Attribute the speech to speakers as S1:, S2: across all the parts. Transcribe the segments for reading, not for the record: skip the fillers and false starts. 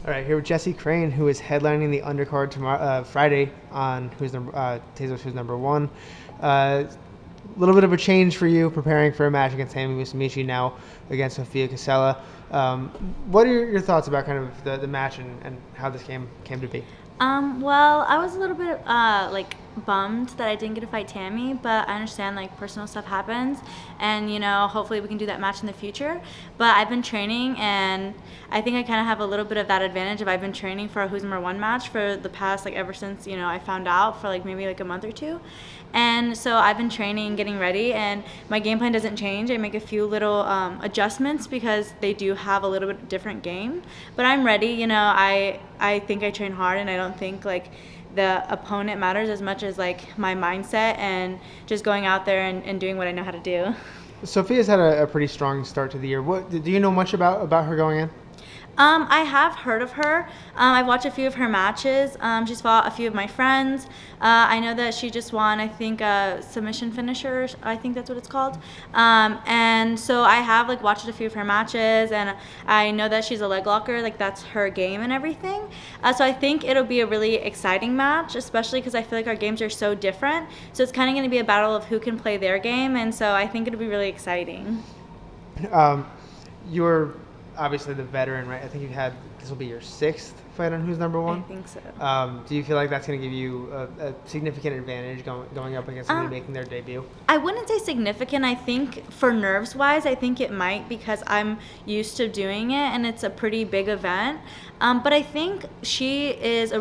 S1: All right, here with Jessie Crane, who is headlining the undercard tomorrow, Friday on Tezos Who's Number One. A little bit of a change for you, preparing for a match against Tammy Musumeci, now against Sophia Casella. What are your thoughts about kind of the match and how this game came to be?
S2: Well, I was a little bit bummed that I didn't get to fight Tammy, but I understand personal stuff happens, and hopefully we can do that match in the future. But I've been training, and I think I kind of have a little bit of that advantage of I've been training for a Who's Number One match for the past ever since I found out for maybe a month or two. And so I've been training, getting ready, and my game plan doesn't change. I make a few little adjustments because they do have a little bit different game. But I'm ready. I think I train hard, and I don't think the opponent matters as much as my mindset and just going out there and doing what I know how to do.
S1: Sophia's had a pretty strong start to the year. Do you know much about her going in?
S2: I have heard of her. I've watched a few of her matches. She's fought a few of my friends. I know that she just won, I think, a submission finisher. I think that's what it's called. And so I have watched a few of her matches, and I know that she's a leg locker. That's her game and everything. So I think it'll be a really exciting match, especially because I feel our games are so different. So it's kind of going to be a battle of who can play their game, and so I think it'll be really exciting.
S1: You're obviously the veteran, right? I think this will be your sixth fight on Who's Number One.
S2: I think so.
S1: Do you feel like that's going to give you a significant advantage going up against somebody making their debut?
S2: I wouldn't say significant. I think for nerves-wise, I think it might because I'm used to doing it, and it's a pretty big event. But I think she's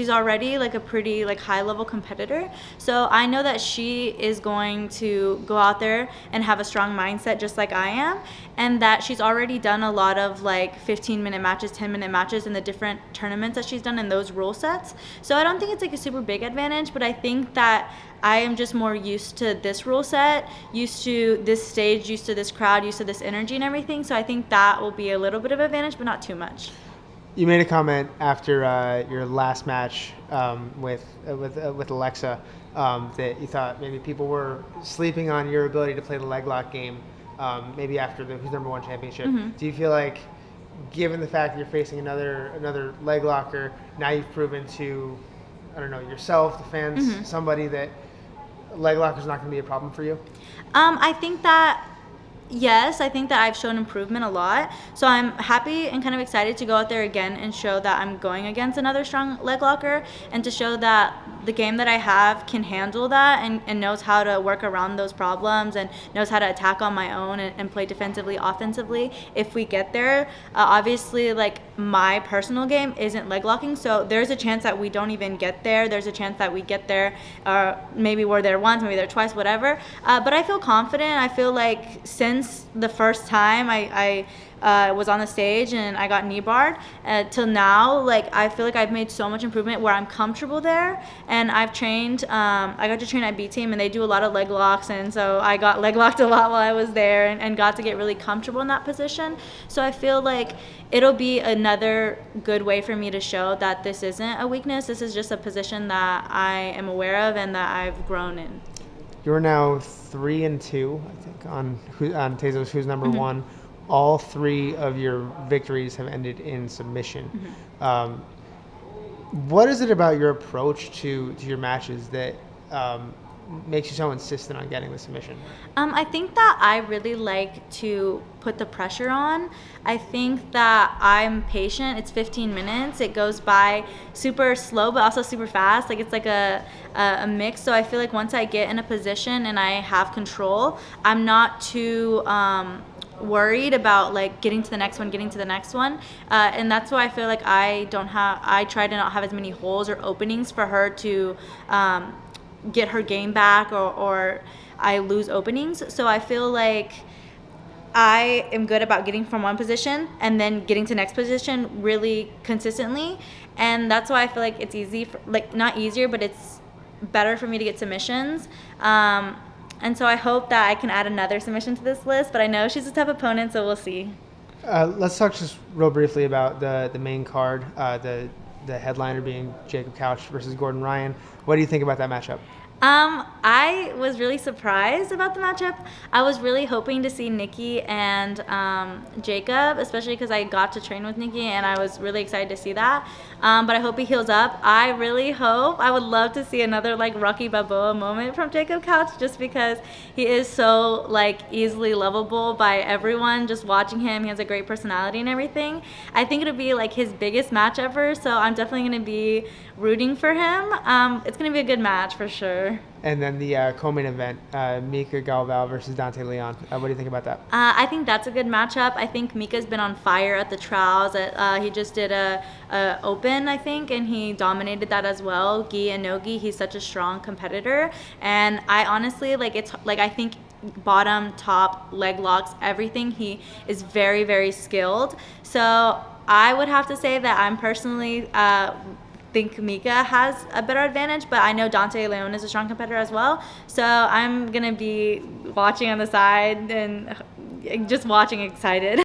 S2: already a pretty high-level competitor. So I know that she is going to go out there and have a strong mindset just like I am, and that she's already done a lot of 15-minute matches, 10-minute matches in the different tournaments that she's done in those rule sets. So I don't think it's a super big advantage, but I think that I am just more used to this rule set, used to this stage, used to this crowd, used to this energy and everything. So I think that will be a little bit of advantage, but not too much.
S1: You made a comment after your last match with Alexa that you thought maybe people were sleeping on your ability to play the leg lock game, maybe after the Who's Number One championship.
S2: Mm-hmm.
S1: Do you feel like, given the fact that you're facing another leg locker, now you've proven to, I don't know, yourself, the fans,
S2: Mm-hmm.
S1: somebody that leg lock is not going to be a problem for you?
S2: I think that yes, I think that I've shown improvement a lot. So I'm happy and kind of excited to go out there again and show that I'm going against another strong leg locker, and to show that the game that I have can handle that and knows how to work around those problems and knows how to attack on my own and play defensively, offensively if we get there. Obviously, my personal game isn't leg locking, so there's a chance that we don't even get there. There's a chance that we get there, maybe we're there once, maybe there twice, whatever. But I feel confident. I feel since the first time I was on the stage and I got knee barred till now, I feel I've made so much improvement where I'm comfortable there. And I've trained, I got to train at B Team, and they do a lot of leg locks, and so I got leg locked a lot while I was there and got to get really comfortable in that position. So I feel it'll be another good way for me to show that this isn't a weakness. This is just a position that I am aware of and that I've grown in.
S1: You're now 3-2, I think, on Tezos Who's Number
S2: Mm-hmm.
S1: One. All three of your victories have ended in submission.
S2: Mm-hmm.
S1: What is it about your approach to your matches that makes you so insistent on getting the submission?
S2: I think that I really like to put the pressure on. I think that I'm patient. It's 15 minutes. It goes by super slow, but also super fast. It's a mix. So I feel once I get in a position and I have control, I'm not too worried about getting to the next one, and that's why I feel I try to not have as many holes or openings for her to get her game back, or I lose openings. So I feel I am good about getting from one position and then getting to the next position really consistently, and that's why I feel it's easy not easier, but it's better for me to get submissions. And so I hope that I can add another submission to this list, but I know she's a tough opponent, so we'll see.
S1: Let's talk just real briefly about the main card, the headliner being Jacob Couch versus Gordon Ryan. What do you think about that matchup?
S2: I was really surprised about the matchup. I was really hoping to see Nikki and Jacob, especially because I got to train with Nikki and I was really excited to see that. But I hope he heals up. I really hope, I would love to see another like Rocky Balboa moment from Jacob Couch, just because he is so like easily lovable by everyone. Just watching him, he has a great personality and everything. I think it'll be like his biggest match ever, so I'm definitely going to be rooting for him. It's going to be a good match for sure.
S1: And then the co-main event, Mika Galval versus Dante Leon. What do you think about that?
S2: I think that's a good matchup. I think Mika's been on fire at the trials. He just did a open, I think, and he dominated that as well. Gi and no-gi, he's such a strong competitor. And I honestly, I think bottom, top, leg locks, everything, he is very, very skilled. So I would have to say that I'm personally think Mika has a better advantage, but I know Dante Leon is a strong competitor as well. So I'm going to be watching on the side and just watching excited.